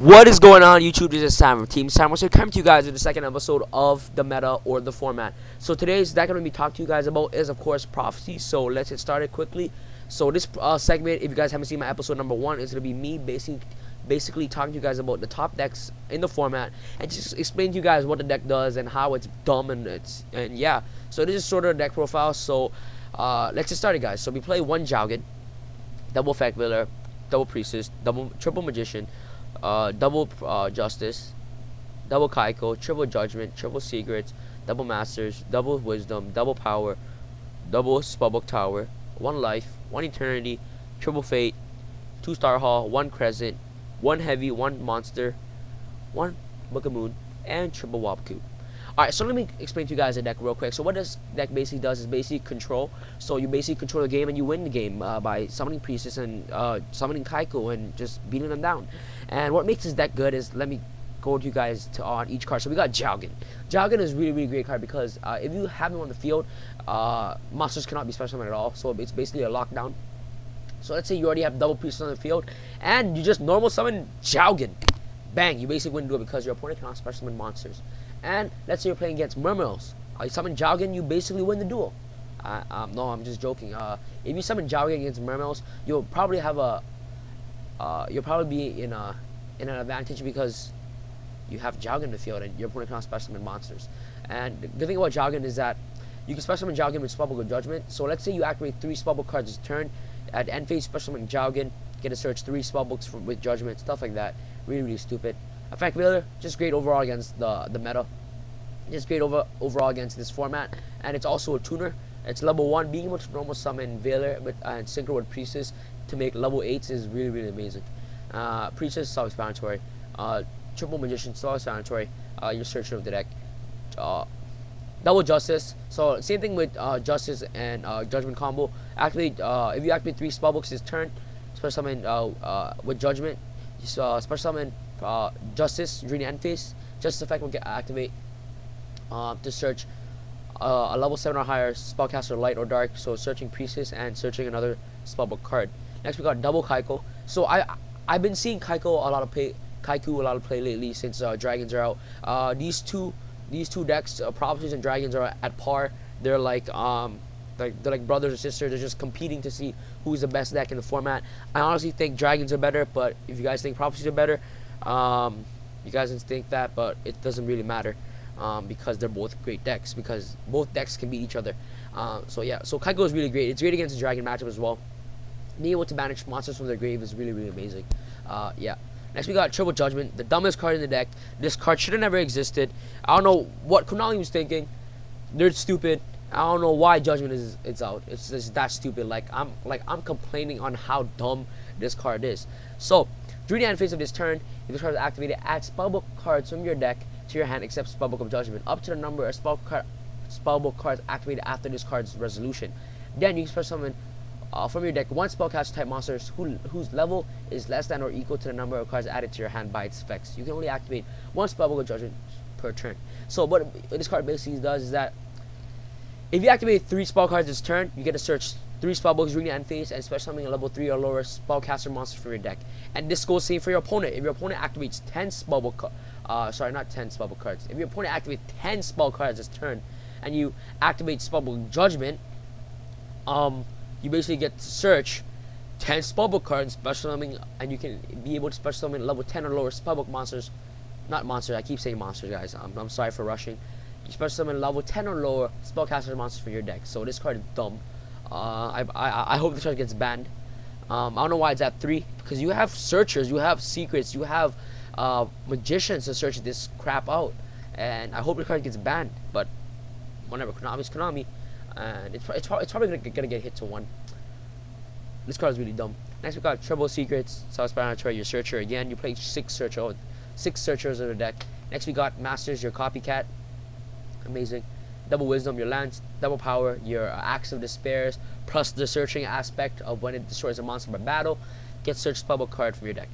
What is going on, YouTube? This is Sam from Team Sam. We're coming to you guys with the second episode of the meta or the format. So today's that going to be talking to you guys about is, of course, prophecy. So let's get started quickly. So this segment, if you guys haven't seen my episode number 1, is going to be me basically talking to you guys about the top decks in the format and just explain to you guys what the deck does and how it's dumb and yeah. So this is sort of a deck profile. So let's get started, guys. So we play one YuGiOh, double Effect Veiler, double Priestess, triple Magician, double Justice, double YuGiOh, triple Judgment, triple Secrets, double Masters, double Wisdom, double Power, double Spellbook Tower, 1 Life, 1 Eternity, triple Fate, 2 Star Hall, 1 Crescent, 1 Heavy, 1 Monster, 1 Book of Moon, and triple Wapku. Alright, so let me explain to you guys the deck real quick. So what this deck basically does is basically control. So you basically control the game and you win the game by summoning Priestess and summoning YuGiOh and just beating them down. And what makes this deck good is, let me go to you guys on each card. So we got YuGiOh. YuGiOh is really great card because if you have him on the field, monsters cannot be special summoned at all. So it's basically a lockdown. So let's say you already have double Priestess on the field and you just normal summon YuGiOh. Bang, you basically win the duel because your opponent cannot special summon monsters. And let's say you're playing against Mermills. You summon YuGiOh, you basically win the duel. No, I'm just joking. If you summon YuGiOh against Mermills, you'll probably have you'll probably be in an advantage because you have YuGiOh in the field and your opponent cannot special summon monsters. And the good thing about YuGiOh is that you can special summon YuGiOh with Spellbook of Judgment. So let's say you activate 3 Spellbook cards this turn. At end phase, special summon YuGiOh, get to search 3 Spellbooks with Judgment, stuff like that. Really stupid. Effect Veiler, just great overall against the meta. Just great overall against this format. And it's also a tuner. It's level 1. Being able to normal summon Veiler and synchro with Priestess to make level 8s is really amazing. Priestess, self-explanatory. Triple Magician, self-explanatory. Your searcher of the deck. Double Justice. So same thing with Justice and Judgment combo. Activate if you activate 3 Spellbooks this turn, special summon with Judgment. Special summon Justice during the end phase. Justice effect will get activate to search a level 7 or higher spellcaster, light or dark. So searching Priestess and searching another spellbook card. Next we got double YuGiOh. So I've been seeing YuGiOh a lot of play lately since dragons are out. These two decks, prophecies and dragons, are at par. They're like brothers or sisters. They're just competing to see who's the best deck in the format. I honestly think dragons are better, but if you guys think prophecies are better, you guys can think that, but it doesn't really matter because they're both great decks, because both decks can beat each other. So yeah, so YuGiOh is really great. It's great against the dragon matchup as well. Being able to banish monsters from their grave is really amazing. Yeah. Next we got triple Judgment, the dumbest card in the deck. This card should have never existed. I don't know what Konami was thinking. They're stupid. I don't know why Judgment is out. It's just that stupid. I'm complaining on how dumb this card is. So during the end phase of this turn, if this card is activated, add Spellbook cards from your deck to your hand except Spellbook of Judgment up to the number of Spellbook cards activated after this card's resolution. Then you can special summon from your deck 1 spellcaster type monsters whose level is less than or equal to the number of cards added to your hand by its effects. You can only activate 1 Spellbook of Judgment per turn. So what this card basically does is that if you activate 3 spell cards this turn, you get to search 3 spellbooks during the end phase and special summon a level 3 or lower spellcaster monster from your deck. And this goes same for your opponent. If your opponent activates 10 spellbook not 10 spellbook cards. If your opponent activates 10 spell cards this turn and you activate Spellbook Judgment, you basically get to search 10 spellbook cards, special summoning, and you can be able to special summon level 10 or lower spellbook monsters. Not monsters, I keep saying monsters, guys. I'm sorry for rushing. You special summon level 10 or lower spellcaster monsters from your deck. So this card is dumb. I hope this card gets banned. I don't know why it's at 3, because you have searchers, you have secrets, you have magicians to search this crap out, and I hope the card gets banned. But whenever, Konami's Konami, and it's probably gonna get hit to 1. This card is really dumb. Next we got triple Secrets, self-explanatory, your searcher again. You play 6 searchers in the deck. Next we got Masters, your copycat, amazing. Double Wisdom, your lands. Double Power, your Axe of Despairs, plus the searching aspect of when it destroys a monster by battle. Get search spellbook card from your deck.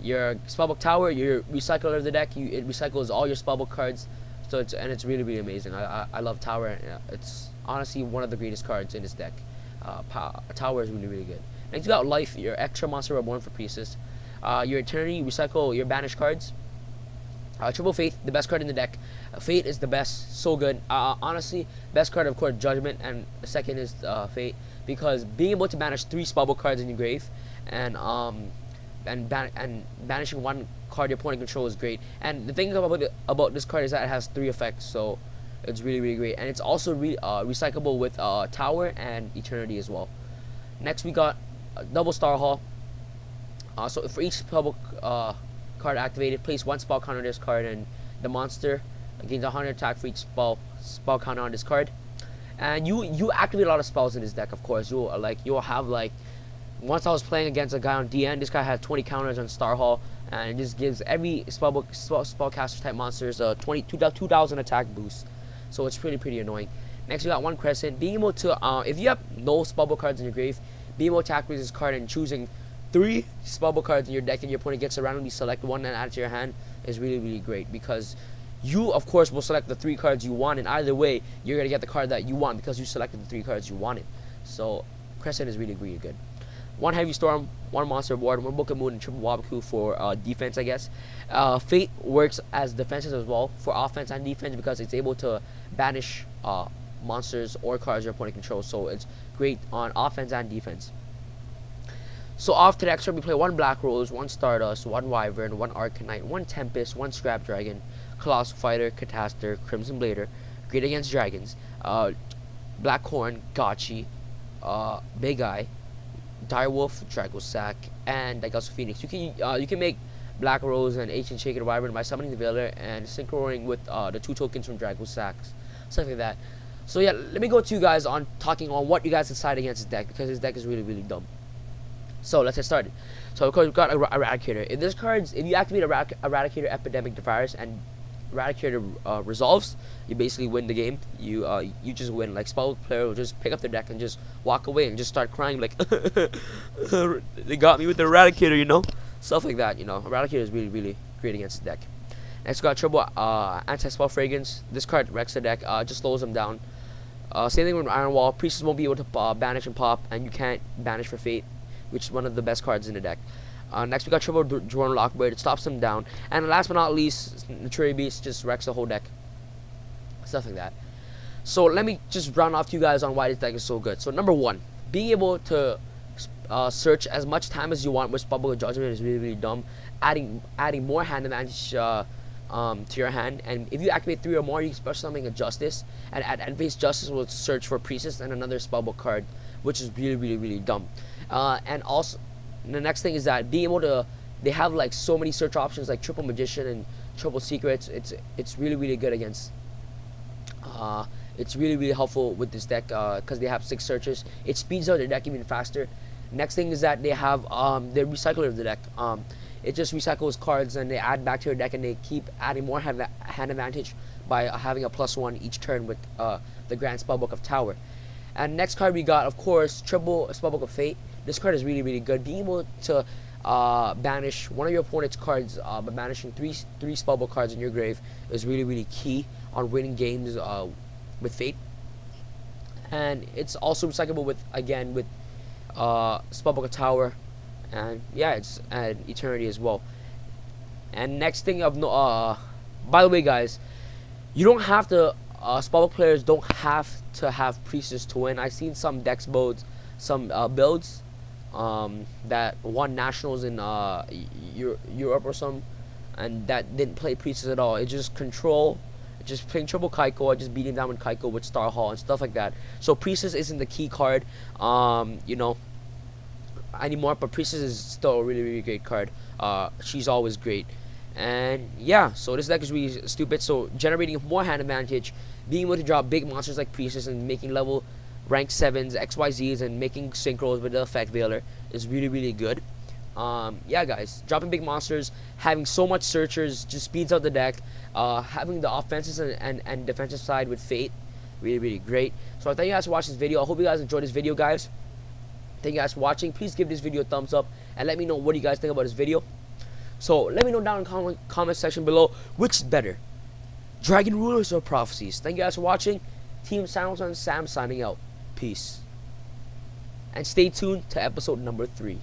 Your Spellbook Tower, your recycler of the deck, it recycles all your spellbook cards. So it's really amazing. I love Tower. It's honestly one of the greatest cards in this deck. Tower is really good. Next you got Life, your extra monster reborn for Priestess. your Eternity, recycle your banished cards. Triple Faith, the best card in the deck. Fate is the best, so good. Honestly, best card of course Judgment, and the second is Fate, because being able to banish 3 spellbook cards in your grave, and banishing 1 card your opponent controls is great. And the thing about this card is that it has 3 effects, so it's really great. And it's also recyclable with Tower and Eternity as well. Next we got double Star Hall. So for each spellbook card activated, place 1 spell counter on this card, and the monster gains 100 attack for each spell counter on this card. And you activate a lot of spells in this deck. Of course, you'll have like, once I was playing against a guy on DN, this guy had 20 counters on Star Hall, and it just gives every spellcaster type monsters a 2,000 attack boost. So it's pretty annoying. Next we got 1 Crescent. Being able to if you have no spellbook cards in your grave, being able to activate this card and choosing 3 spellbook cards in your deck, and your opponent gets to randomly select 1 and add it to your hand is really great, because you of course will select the 3 cards you want, and either way you're gonna get the card that you want because you selected the 3 cards you wanted. So Crescent is really good. 1 Heavy Storm, 1 Monster Board, 1 Book of Moon, and triple Wabaku for defense, I guess. Fate works as defenses as well for offense and defense, because it's able to banish monsters or cards your opponent controls, so it's great on offense and defense. So off to the extra, we play 1 Black Rose, 1 Stardust, 1 Wyvern, 1 Arcanite, 1 Tempest, 1 Scrap Dragon, Colossal Fighter, Catastor, Crimson Blader, great against dragons, Black Horn, Gotchi, Big Eye, Direwolf, Dragosack, and Daigatsu Phoenix. You can make Black Rose and Ancient Shaken Wyvern by summoning the Veiler and synchroning with the 2 tokens from Dragosack, stuff like that. So yeah, let me go to you guys on talking on what you guys decide against this deck, because this deck is really dumb. So let's get started. So of course we've got Eradicator. If you activate Eradicator, Epidemic Virus, and Eradicator resolves, you basically win the game. You just win. Like, spell player will just pick up their deck and just walk away and just start crying like they got me with the Eradicator, you know, stuff like that. You know, Eradicator is really great against the deck. Next we got triple Anti-Spell Fragrance. This card wrecks the deck, just slows them down. Same thing with Iron Wall. Priestess won't be able to banish and pop, and you can't banish for Fate, which is one of the best cards in the deck. Next we got triple Drone Lockbird. It stops them down. And last but not least, Naturi Beast just wrecks the whole deck. Stuff like that. So let me just round off to you guys on why this deck is so good. So number 1, being able to search as much time as you want with Spellbook of Judgment is really dumb. Adding more hand advantage to your hand, and if you activate 3 or more, you can special summon a Justice, and at end phase Justice will search for Priestess and another Spellbook card, which is really dumb. And also the next thing is that being able to, they have like so many search options like triple Magician and triple Secrets. It's really good against. It's really helpful with this deck because they have 6 searches. It speeds out their deck even faster. Next thing is that they have the recycler of the deck. It just recycles cards and they add back to your deck, and they keep adding more hand advantage by having a +1 each turn with the Grand Spellbook of Tower. And next card we got, of course, triple Spellbook of Fate. This card is really good. Being able to banish one of your opponent's cards by banishing three Spellbook cards in your grave is really key on winning games with Fate. And it's also recyclable with Spellbook of Tower, and yeah, it's Eternity as well. And next thing by the way, guys, you don't have to. Spellbook players don't have to have Priestess to win. I've seen some decks builds, some builds that won nationals in Europe or some, and that didn't play Priestess at all. It just just playing triple Kaiko, or just beating down with Kaiko with Star Hall and stuff like that. So Priestess isn't the key card, you know, anymore. But Priestess is still a really great card. She's always great. And yeah, so this deck is really stupid. So generating more hand advantage, being able to draw big monsters like Priestess, and making level rank 7s, XYZs, and making synchros with the effect Veiler is really good. Yeah, guys, dropping big monsters, having so much searchers just speeds out the deck. Having the offenses and defensive side with Fate, really great. So thank you guys for watching this video. I hope you guys enjoyed this video, guys. Thank you guys for watching. Please give this video a thumbs up and let me know what you guys think about this video. So let me know down in the comment section below which is better, Dragon Rulers or Prophecies. Thank you guys for watching. Team Samuels and Sam signing out. Peace. And stay tuned to episode number 3.